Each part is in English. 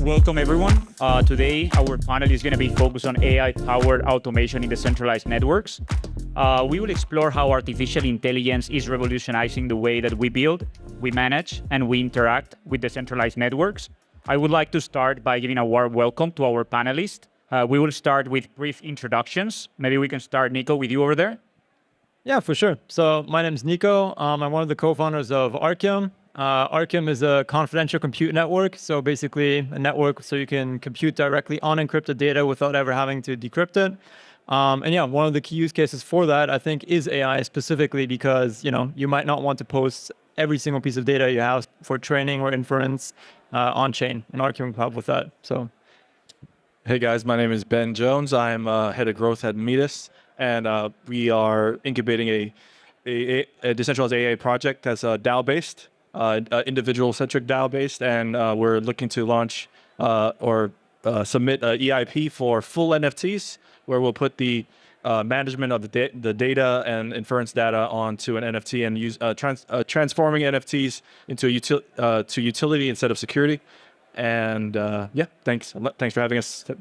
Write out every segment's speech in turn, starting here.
Welcome everyone. Today, our panel is going to be focused on AI-powered automation in decentralized networks. We will explore how artificial intelligence is revolutionizing the way that we build, we manage, and we interact with decentralized networks. I would like to start by giving a warm welcome to our panelists. We will start with brief introductions. Maybe we can start, Nico, with you over there. Yeah, for sure. So my name is Nico. I'm one of the co-founders of Archium. Archium is a confidential compute network. So basically a network so you can compute directly on encrypted data without ever having to decrypt it. And yeah, one of the key use cases for that, I think, is AI specifically because, you might not want to post every single piece of data you have for training or inference on-chain, and Archium can help with that. So, hey guys, my name is Ben Jones. I'm head of growth at Metis, and we are incubating a decentralized AI project that's DAO-based, individual-centric DAO-based, and we're looking to launch or submit an EIP for full NFTs, where we'll put the management of the data and inference data onto an NFT and use transforming NFTs into utility instead of security. And yeah, thanks for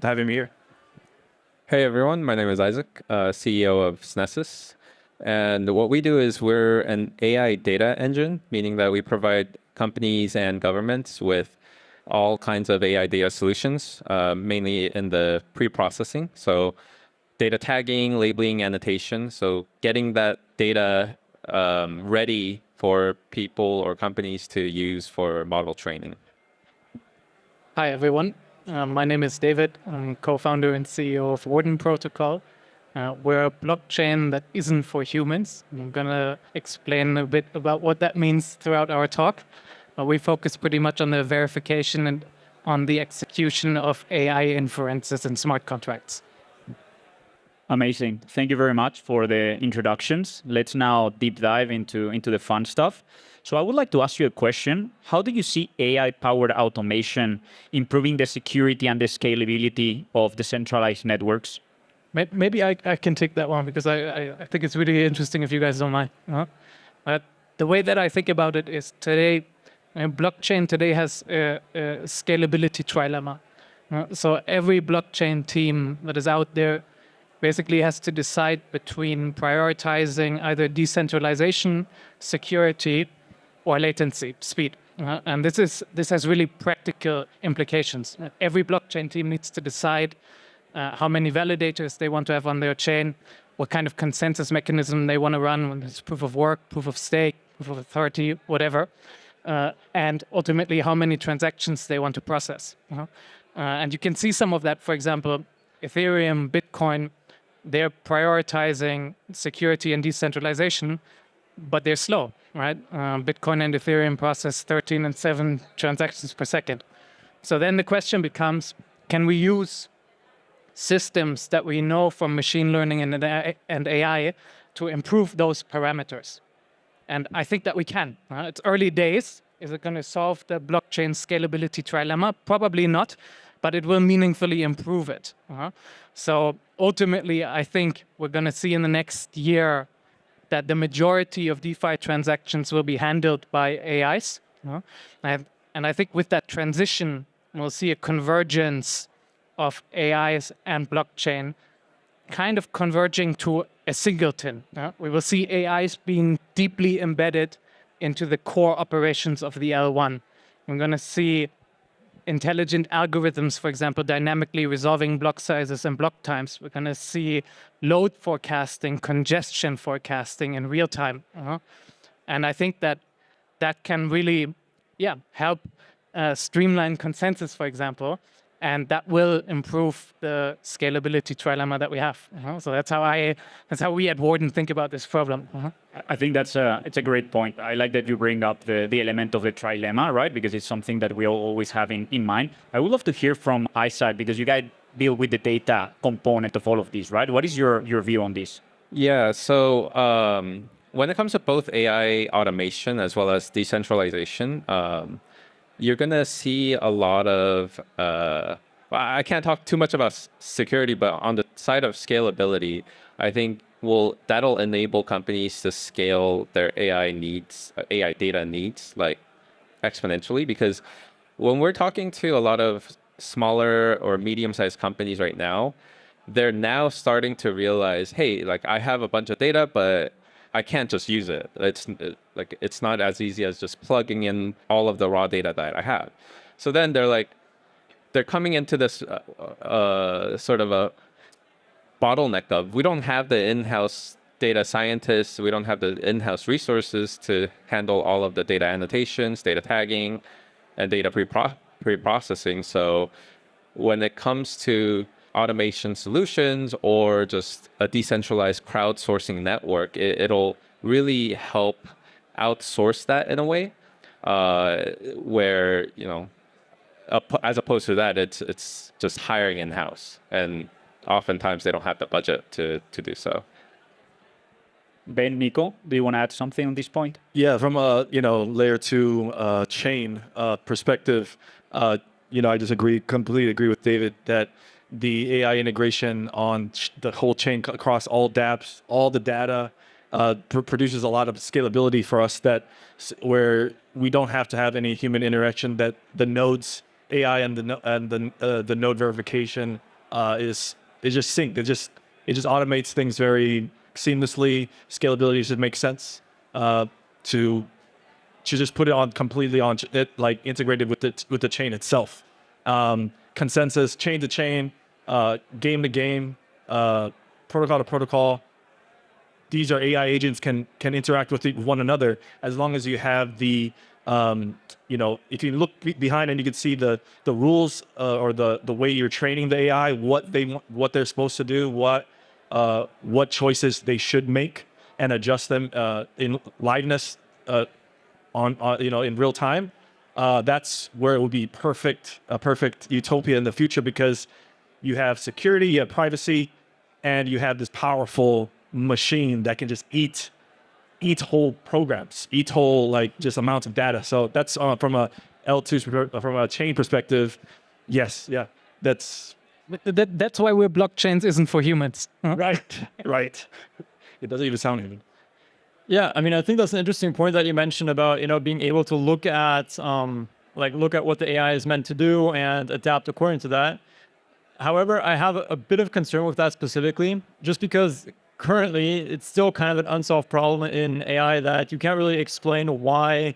having me here. Hey everyone, my name is Isaac, CEO of Snesis. And what we do is we're an AI data engine, meaning that we provide companies and governments with all kinds of AI data solutions, mainly in the pre-processing. So data tagging, labeling, annotation. So getting that data ready for people or companies to use for model training. Hi, everyone. My name is David. I'm co-founder and CEO of Warden Protocol. We're a blockchain that isn't for humans. I'm going to explain a bit about what that means throughout our talk. We focus pretty much on the verification and on the execution of AI inferences and smart contracts. Amazing. Thank you very much for the introductions. Let's now deep dive into the fun stuff. So I would like to ask you a question. How do you see AI-powered automation improving the security and the scalability of decentralized networks? Maybe I can take that one because I think it's really interesting if you guys don't mind. The way that I think about it is today, blockchain today has a scalability trilemma. So every blockchain team that is out there basically has to decide between prioritizing either decentralization, security, or latency, speed. And this has really practical implications. Every blockchain team needs to decide how many validators they want to have on their chain, what kind of consensus mechanism they want to run, whether it's proof of work, proof of stake, proof of authority, whatever, and ultimately how many transactions they want to process. And you can see some of that, for example, Ethereum, Bitcoin, they're prioritizing security and decentralization, but they're slow, right? Bitcoin and Ethereum process 13 and 7 transactions per second. So then the question becomes, can we use systems that we know from machine learning and AI to improve those parameters? And I think that we can. It's early days. Is it going to solve the blockchain scalability trilemma? Probably not, but it will meaningfully improve it. So ultimately, I think we're going to see in the next year that the majority of DeFi transactions will be handled by AIs. And I think with that transition, we'll see a convergence of AIs and blockchain kind of converging to a singleton. We will see AIs being deeply embedded into the core operations of the L1. We're going to see intelligent algorithms, for example, dynamically resolving block sizes and block times. We're going to see load forecasting, congestion forecasting in real time. And I think that can really help streamline consensus, for example, and that will improve the scalability trilemma that we have. So that's how we at Warden think about this problem. I think it's a great point. I like that you bring up the element of the trilemma, right? Because it's something that we always have in mind. I would love to hear from Isaac, because you guys deal with the data component of all of this, right? What is your view on this? Yeah, so when it comes to both AI automation as well as decentralization, you're going to see a lot of, I can't talk too much about security, but on the side of scalability, I think that'll enable companies to scale their AI data needs like exponentially, because when we're talking to a lot of smaller or medium-sized companies right now, they're now starting to realize, hey, like I have a bunch of data, but I can't just use it. It's not as easy as just plugging in all of the raw data that I have. So then they're coming into this sort of a bottleneck of, we don't have the in-house data scientists, we don't have the in-house resources to handle all of the data annotations, data tagging, and data pre-processing. So when it comes to automation solutions or just a decentralized crowdsourcing network, it'll really help outsource that in a way where, as opposed to that, it's just hiring in-house. And oftentimes they don't have the budget to do so. Ben, Nico, do you want to add something on this point? Yeah, from a layer 2 chain perspective, I just completely agree with David that the AI integration on the whole chain across all dApps, all the data, produces a lot of scalability for us where we don't have to have any human interaction. That the nodes AI and the node verification is just synced. It just automates things very seamlessly. Scalability should make sense to just put it on completely on it, like integrated with the chain itself. Consensus, chain to chain, game to game, protocol to protocol. These are AI agents can interact with one another as long as you have the if you look behind and you can see the rules or the way you're training the AI, what they're supposed to do, what choices they should make, and adjust them in liveness in real time. That's where it would be a perfect utopia in the future, because you have security, you have privacy, and you have this powerful machine that can just eat whole programs, eat whole just amounts of data. So that's from a L2 from a chain perspective. Yes, yeah, that's why we're blockchains isn't for humans. Huh? right. It doesn't even sound human. Yeah, I mean, I think that's an interesting point that you mentioned about being able to look at what the AI is meant to do and adapt according to that. However, I have a bit of concern with that specifically, just because currently it's still kind of an unsolved problem in AI that you can't really explain why,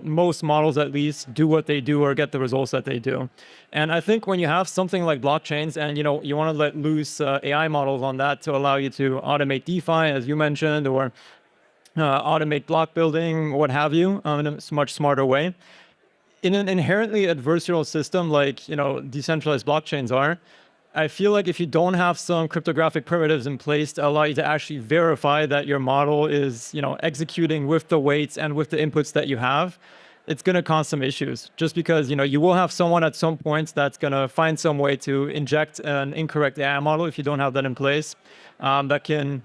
most models at least do what they do or get the results that they do. And I think when you have something like blockchains and, you want to let loose AI models on that to allow you to automate DeFi, as you mentioned, or automate block building, what have you, in a much smarter way. In an inherently adversarial system like, decentralized blockchains are, I feel like if you don't have some cryptographic primitives in place to allow you to actually verify that your model is, executing with the weights and with the inputs that you have, it's going to cause some issues. Just because, you will have someone at some point that's going to find some way to inject an incorrect AI model if you don't have that in place, that can,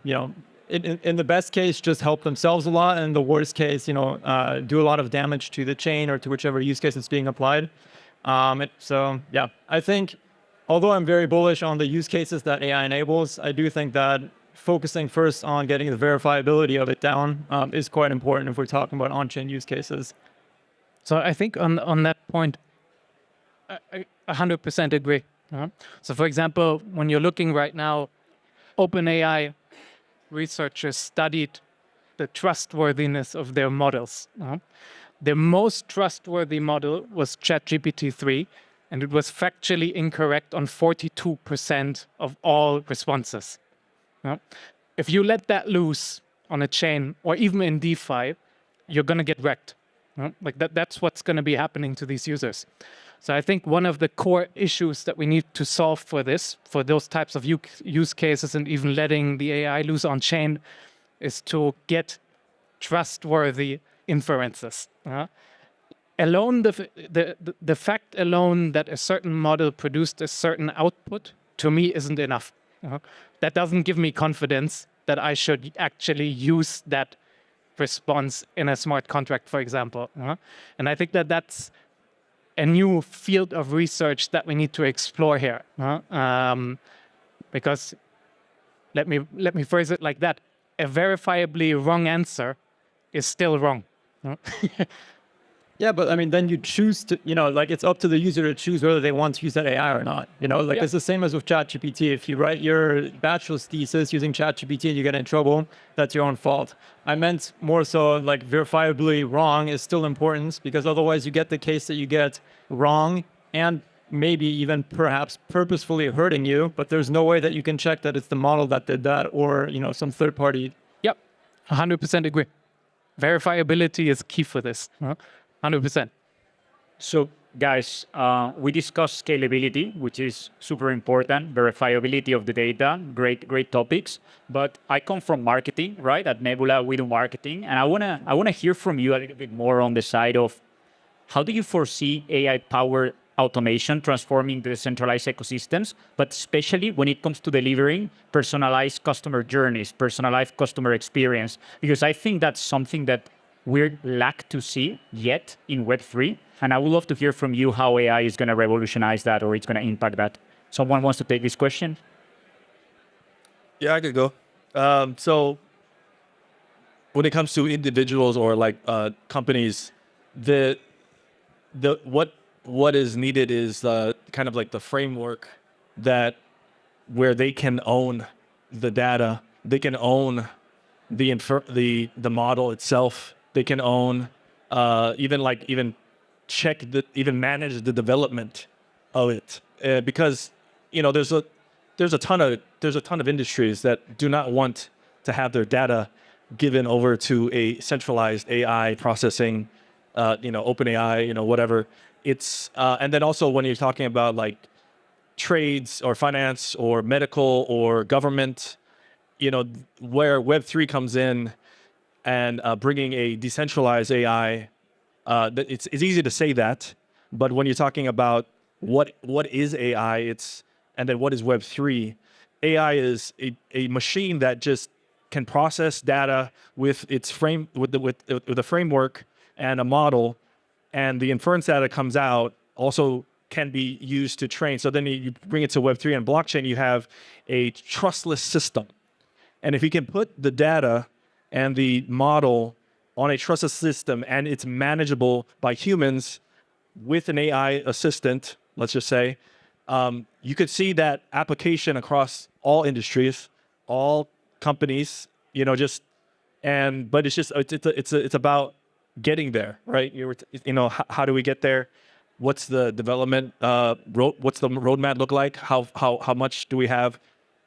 in the best case, just help themselves a lot, and in the worst case, do a lot of damage to the chain or to whichever use case it's being applied. So yeah, I think, although I'm very bullish on the use cases that AI enables, I do think that focusing first on getting the verifiability of it down is quite important if we're talking about on-chain use cases. So I think on that point, I 100% agree. So for example, when you're looking right now, OpenAI researchers studied the trustworthiness of their models. The most trustworthy model was ChatGPT-3, and it was factually incorrect on 42% of all responses. If you let that loose on a chain or even in DeFi, you're going to get wrecked. That's what's going to be happening to these users. So I think one of the core issues that we need to solve for those types of use cases and even letting the AI loose on chain, is to get trustworthy inferences. Alone, the fact alone that a certain model produced a certain output, to me, isn't enough. That doesn't give me confidence that I should actually use that response in a smart contract, for example. And I think that that's a new field of research that we need to explore here. Because let me phrase it like that: a verifiably wrong answer is still wrong. Yeah, but I mean, then you choose to, like it's up to the user to choose whether they want to use that AI or not. Like it's the same as with ChatGPT. If you write your bachelor's thesis using ChatGPT and you get in trouble, that's your own fault. I meant more so like verifiably wrong is still important because otherwise you get the case that you get wrong and maybe even perhaps purposefully hurting you, but there's no way that you can check that it's the model that did that or, some third party. Yep, 100% agree. Verifiability is key for this. 100%. So, guys, we discussed scalability, which is super important, verifiability of the data, great topics. But I come from marketing, right? At Nebula, we do marketing, and I wanna hear from you a little bit more on the side of how do you foresee AI-powered automation transforming the decentralized ecosystems, but especially when it comes to delivering personalized customer journeys, personalized customer experience, because I think that's something that we lack to see yet in Web3. And I would love to hear from you how AI is going to revolutionize that or it's going to impact that. Someone wants to take this question? Yeah, I could go. So when it comes to individuals or like companies, what is needed is kind of like the framework that where they can own the data, they can own the model itself, they can own even manage the development of it because there's a ton of industries that do not want to have their data given over to a centralized AI processing, OpenAI, whatever. It's and then also when you're talking about like trades or finance or medical or government, where Web3 comes in and bringing a decentralized AI, it's easy to say that, but when you're talking about what is AI, and then what is Web3, AI is a machine that just can process data with its with a framework and a model, and the inference data comes out also can be used to train. So then you bring it to Web3 and blockchain, you have a trustless system. And if you can put the data and the model on a trusted system and it's manageable by humans with an AI assistant, let's just say, you could see that application across all industries, all companies, but it's about getting there, right? How do we get there? What's the development? What's the roadmap look like? How much do we have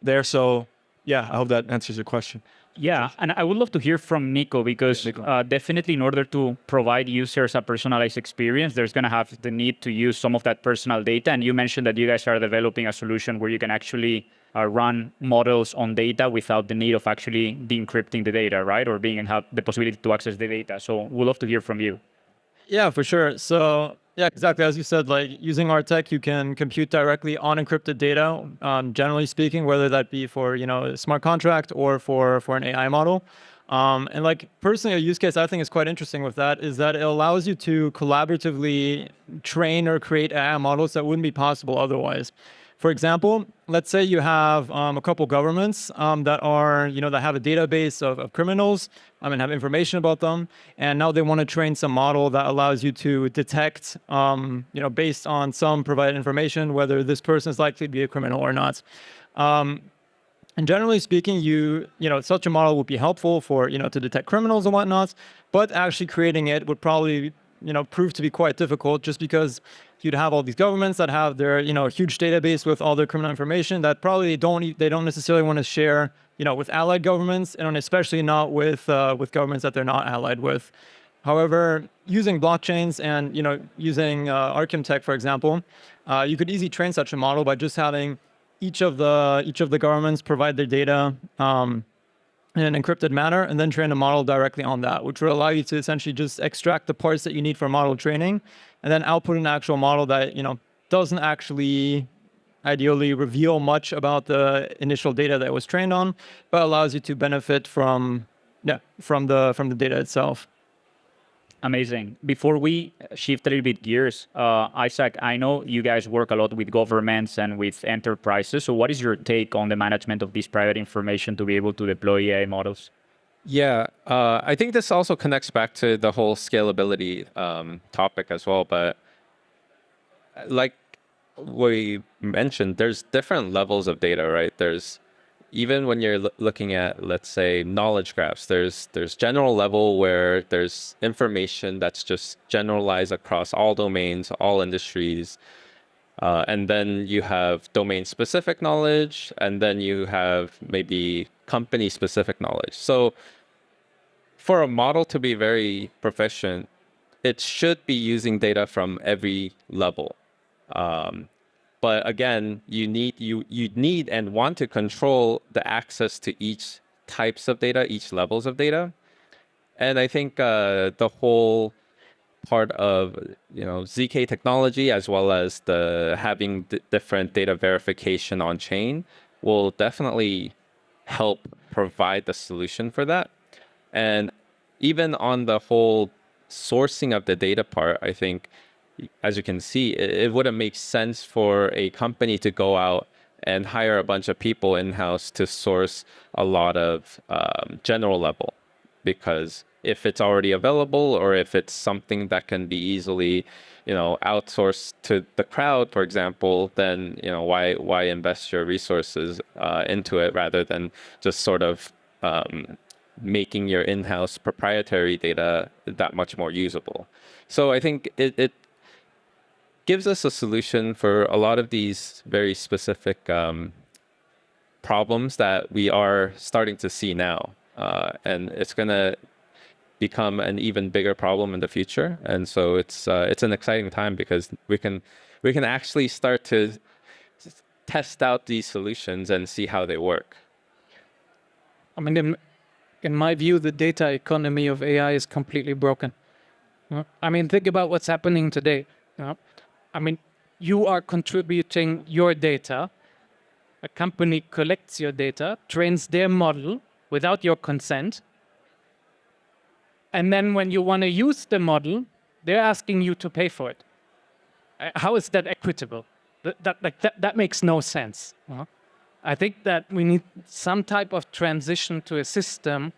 there? So, yeah, I hope that answers your question. Yeah, and I would love to hear from Nico because definitely in order to provide users a personalized experience, there's going to have the need to use some of that personal data. And you mentioned that you guys are developing a solution where you can actually run models on data without the need of actually de-encrypting the data, right? Or have the possibility to access the data. So we'd love to hear from you. Yeah, for sure. So yeah, exactly. As you said, like using our tech, you can compute directly on encrypted data, generally speaking, whether that be for, a smart contract or for an AI model. And like personally, a use case I think is quite interesting with that is that it allows you to collaboratively train or create AI models that wouldn't be possible otherwise. For example, let's say you have a couple governments that are, that have a database of criminals and have information about them. And now they want to train some model that allows you to detect, based on some provided information, whether this person is likely to be a criminal or not. And generally speaking, such a model would be helpful for, to detect criminals and whatnot, but actually creating it would probably prove to be quite difficult just because you'd have all these governments that have their, huge database with all their criminal information that probably they don't necessarily want to share, with allied governments, and especially not with governments that they're not allied with. However, using blockchains and, using Arkham tech, for example, you could easily train such a model by just having each of the governments provide their data in an encrypted manner, and then train a model directly on that, which will allow you to essentially just extract the parts that you need for model training, and then output an actual model that doesn't actually ideally reveal much about the initial data that it was trained on, but allows you to benefit from the data itself. Amazing. Before we shift a little bit gears, Isaac, I know you guys work a lot with governments and with enterprises. So what is your take on the management of this private information to be able to deploy AI models? Yeah, I think this also connects back to the whole scalability topic as well. But like we mentioned, there's different levels of data, right? There's even when you're looking at, let's say, knowledge graphs, there's general level where there's information that's just generalized across all domains, all industries. And then you have domain specific knowledge, and then you have maybe company specific knowledge. So for a model to be very proficient, it should be using data from every level. But again, you need and want to control the access to each types of data, each levels of data. And I think the whole part of ZK technology, as well as the having different data verification on chain, will definitely help provide the solution for that. And even on the whole sourcing of the data part, I think, as you can see, it wouldn't make sense for a company to go out and hire a bunch of people in-house to source a lot of general level, because if it's already available, or if it's something that can be easily, outsourced to the crowd, for example, then why invest your resources into it rather than just sort of making your in-house proprietary data that much more usable. So I think it gives us a solution for a lot of these very specific problems that we are starting to see now. And it's going to become an even bigger problem in the future. And so it's an exciting time because we can actually start to test out these solutions and see how they work. I mean, in my view, the data economy of AI is completely broken. I mean, think about what's happening today. I mean, you are contributing your data. A company collects your data, trains their model without your consent. And then when you want to use the model, they're asking you to pay for it. How is that equitable? That makes no sense. I think that we need some type of transition to a system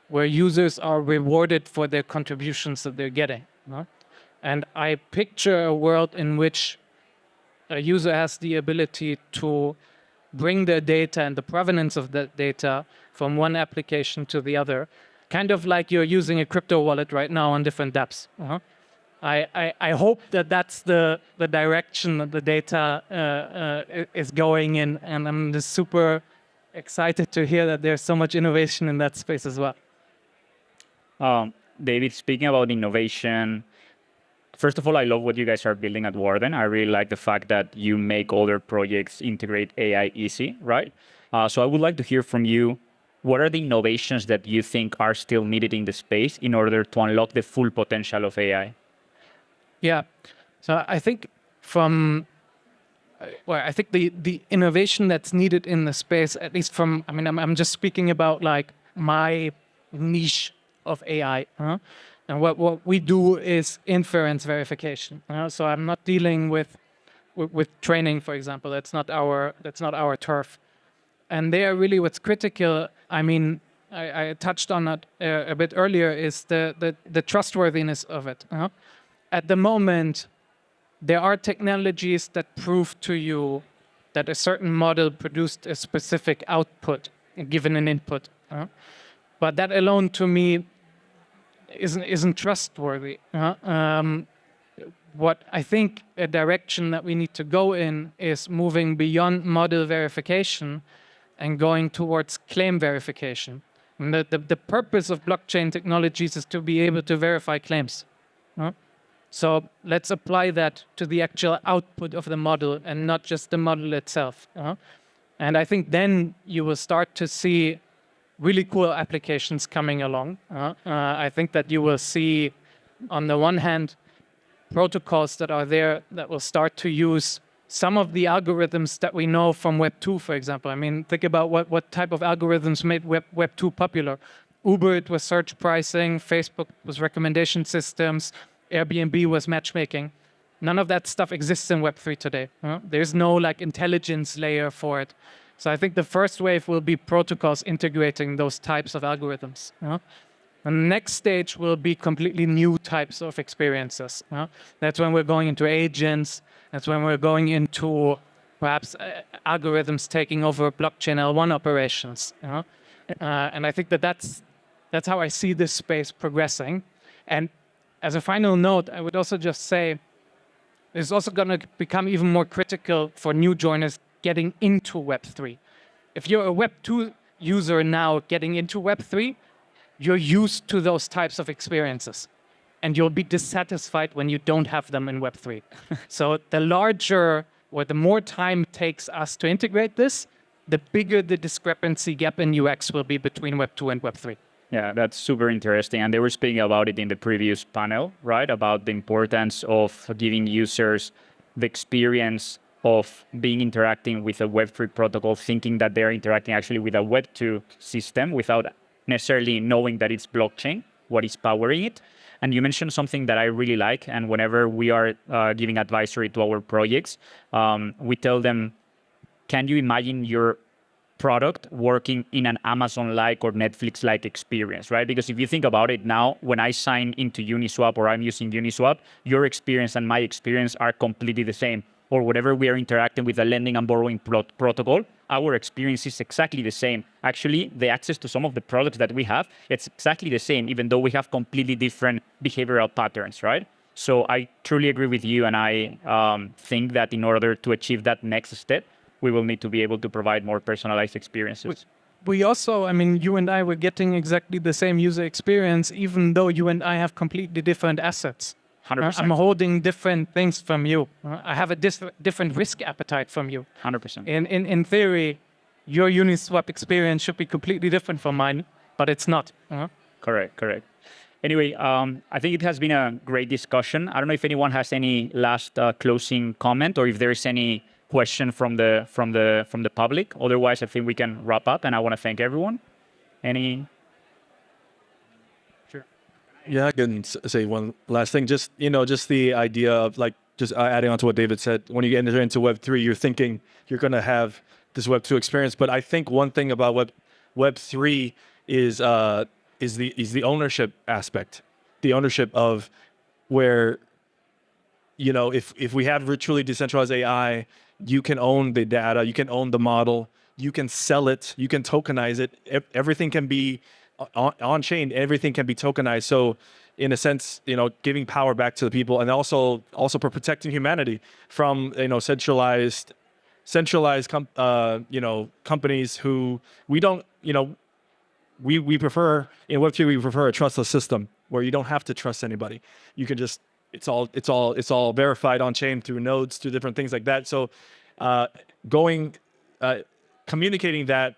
where users are rewarded for their contributions that they're getting. And I picture a world in which a user has the ability to bring their data and the provenance of that data from one application to the other, kind of like you're using a crypto wallet right now on different dApps. I hope that that's the direction that the data is going in, and I'm just super excited to hear that there's so much innovation in that space as well. David, speaking about innovation, first of all, I love what you guys are building at Warden. I really like the fact that you make other projects integrate AI easy, right? So I would like to hear from you, what are the innovations that you think are still needed in the space in order to unlock the full potential of AI? Yeah, so I think I think the innovation that's needed in the space, at least I'm just speaking about like my niche of AI. And what we do is inference verification. So I'm not dealing with training, for example. That's not our turf. And there, really, what's critical. I mean, I touched on that a bit earlier. Is the trustworthiness of it. At the moment, there are technologies that prove to you that a certain model produced a specific output given an input. But that alone, to me, isn't trustworthy. What I think a direction that we need to go in is moving beyond model verification and going towards claim verification. And the purpose of blockchain technologies is to be able to verify claims. So let's apply that to the actual output of the model and not just the model itself. And I think then you will start to see really cool applications coming along. I think that you will see, on the one hand, protocols that are there that will start to use some of the algorithms that we know from Web 2, for example. I mean, think about what type of algorithms made Web 2 popular. Uber, it was search pricing. Facebook was recommendation systems. Airbnb was matchmaking. None of that stuff exists in Web 3 today. There's no like intelligence layer for it. So I think the first wave will be protocols integrating those types of algorithms. The next stage will be completely new types of experiences. That's when we're going into agents. That's when we're going into perhaps algorithms taking over blockchain L1 operations. And I think that's how I see this space progressing. And as a final note, I would also just say it's also going to become even more critical for new joiners getting into Web3. If you're a Web2 user now getting into Web3, you're used to those types of experiences. And you'll be dissatisfied when you don't have them in Web3. So the larger or the more time takes us to integrate this, the bigger the discrepancy gap in UX will be between Web2 and Web3. Yeah, that's super interesting. And they were speaking about it in the previous panel, right? About the importance of giving users the experience of being interacting with a Web3 protocol, thinking that they're interacting actually with a Web2 system without necessarily knowing that it's blockchain, what is powering it. And you mentioned something that I really like. And whenever we are giving advisory to our projects, we tell them, can you imagine your product working in an Amazon-like or Netflix-like experience, right? Because if you think about it now, when I sign into Uniswap or I'm using Uniswap, your experience and my experience are completely the same. Or whatever we are interacting with a lending and borrowing protocol, our experience is exactly the same. Actually, the access to some of the products that we have, it's exactly the same, even though we have completely different behavioral patterns, right? So I truly agree with you, and I think that in order to achieve that next step, we will need to be able to provide more personalized experiences. We also, I mean, you and I were getting exactly the same user experience, even though you and I have completely different assets. 100%. I'm holding different things from you. I have a different risk appetite from you. 100%. In theory, your Uniswap experience should be completely different from mine, but it's not. Correct. Anyway, I think it has been a great discussion. I don't know if anyone has any last closing comment or if there is any question from the public. Otherwise, I think we can wrap up, and I want to thank everyone. Any? Sure. Yeah, I can say one last thing. Just the idea of just adding on to what David said. When you enter into Web3, you're thinking you're going to have this Web2 experience. But I think one thing about Web3 is the ownership aspect, the ownership of where, if we have truly decentralized AI, you can own the data, you can own the model, you can sell it, you can tokenize it. Everything can be on chain, everything can be tokenized. So in a sense, giving power back to the people, and also for protecting humanity from, centralized companies who we don't, we prefer in Web3, we prefer a trustless system where you don't have to trust anybody. You can just, it's all verified on chain through nodes, through different things like that. So communicating that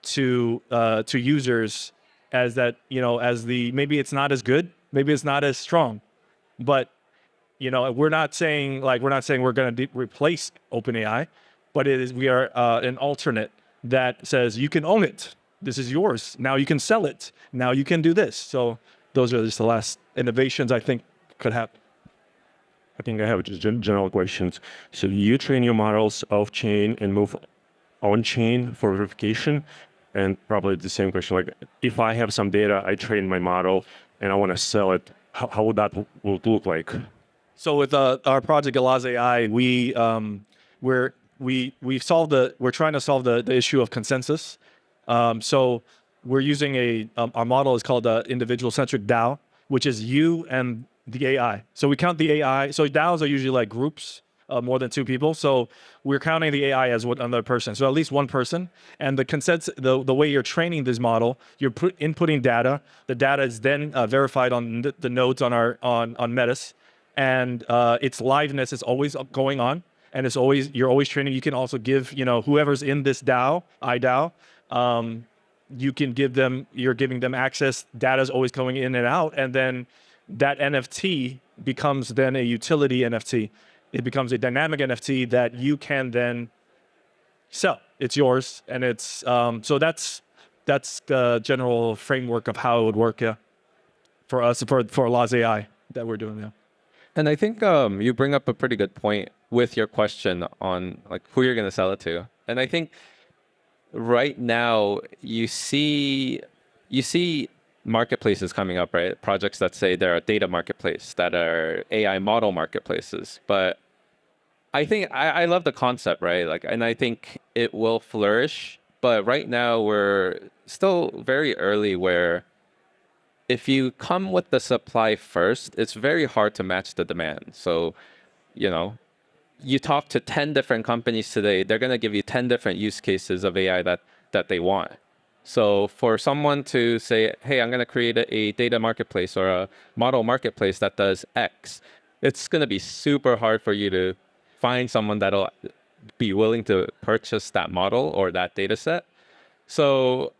to users as that, maybe it's not as good, maybe it's not as strong, but we're not saying we're going to replace OpenAI, but we are an alternate that says you can own it. This is yours. Now you can sell it. Now you can do this. So those are just the last innovations I think could happen. I think I have just general questions. So you train your models off-chain and move on-chain for verification? And probably the same question, like if I have some data, I train my model and I want to sell it, how would that look like? So with our project Galaz AI, we're trying to solve the issue of consensus. So we're using our model is called individual-centric DAO, which is you and the AI. So we count the AI. So DAOs are usually like groups of more than two people. So we're counting the AI as another person. So at least one person. And the consensus, the way you're training this model, you're inputting data. The data is then verified on the nodes on Metis, and its liveness is always going on. And you're always training. You can also give whoever's in this DAO, iDAO, you're giving them access. Data is always going in and out, and then that NFT becomes then a utility NFT. It becomes a dynamic NFT that you can then sell. It's yours, and it's so that's the general framework of how it would work. Yeah, for us for Laz AI that we're doing. Yeah. And I think you bring up a pretty good point with your question on like who you're going to sell it to. And I think right now you see marketplaces coming up, right? Projects that say they're a data marketplace, that are AI model marketplaces. But I think I love the concept, right? Like, and I think it will flourish. But right now we're still very early where if you come with the supply first, it's very hard to match the demand. So, you know, you talk to 10 different companies today, they're going to give you 10 different use cases of AI that they want. So for someone to say, hey, I'm going to create a data marketplace or a model marketplace that does X, it's going to be super hard for you to find someone that'll be willing to purchase that model or that data set. So,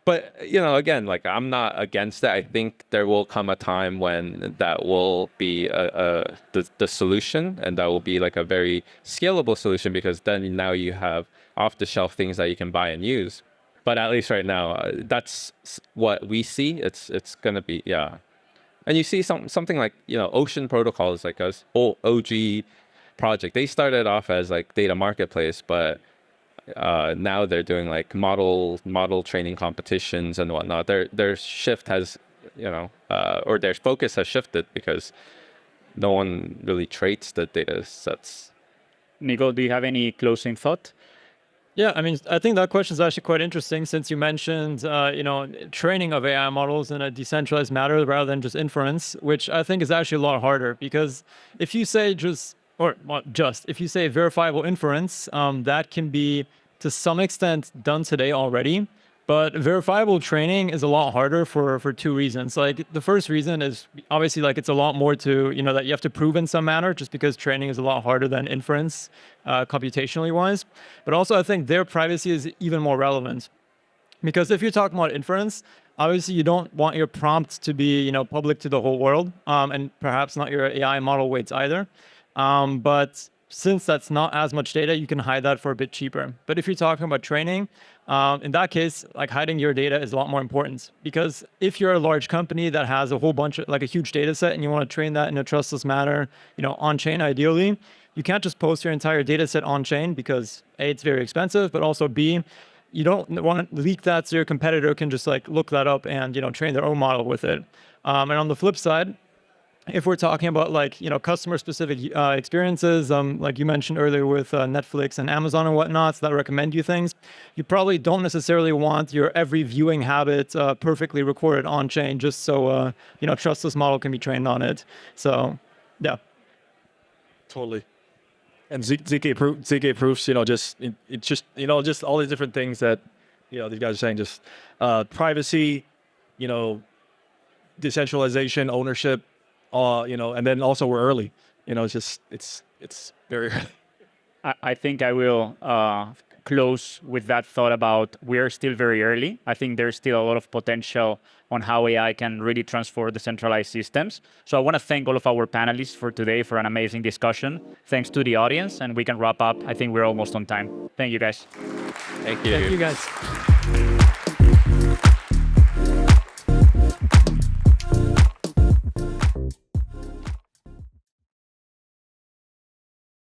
but again, like, I'm not against it. I think there will come a time when that will be the solution, and that will be like a very scalable solution, because then now you have off-the-shelf things that you can buy and use. But at least right now, that's what we see. It's gonna be, yeah. And you see something like Ocean Protocol is like a whole OG project. They started off as like data marketplace, but now they're doing like model training competitions and whatnot. Their shift has, or their focus has shifted because no one really trades the data sets. Nico, do you have any closing thought? Yeah, I mean, I think that question is actually quite interesting, since you mentioned, training of AI models in a decentralized manner rather than just inference, which I think is actually a lot harder, because if you say if you say verifiable inference, that can be to some extent done today already. But verifiable training is a lot harder for two reasons. Like, the first reason is obviously like it's a lot more to, that you have to prove in some manner, just because training is a lot harder than inference, computationally wise. But also I think their privacy is even more relevant, because if you're talking about inference, obviously you don't want your prompt to be, public to the whole world, and perhaps not your AI model weights either. But since that's not as much data, you can hide that for a bit cheaper. But if you're talking about training, in that case, like, hiding your data is a lot more important, because if you're a large company that has a whole bunch of, like, a huge data set, and you want to train that in a trustless manner, on chain ideally, you can't just post your entire data set on chain, because A, it's very expensive, but also B, you don't want to leak that so your competitor can just like look that up and, train their own model with it. And on the flip side, if we're talking about like, customer specific experiences, like you mentioned earlier with Netflix and Amazon and whatnot, that recommend you things, you probably don't necessarily want your every viewing habit perfectly recorded on chain, just so, trustless model can be trained on it. So, yeah. Totally. And ZK proofs, just all these different things that, these guys are saying, just privacy, decentralization, ownership, and then also we're early. It's very early. I think I will close with that thought about we're still very early. I think there's still a lot of potential on how AI can really transform decentralized systems. So I want to thank all of our panelists for today for an amazing discussion. Thanks to the audience, and we can wrap up. I think we're almost on time. Thank you, guys. Thank you. Thank you, guys.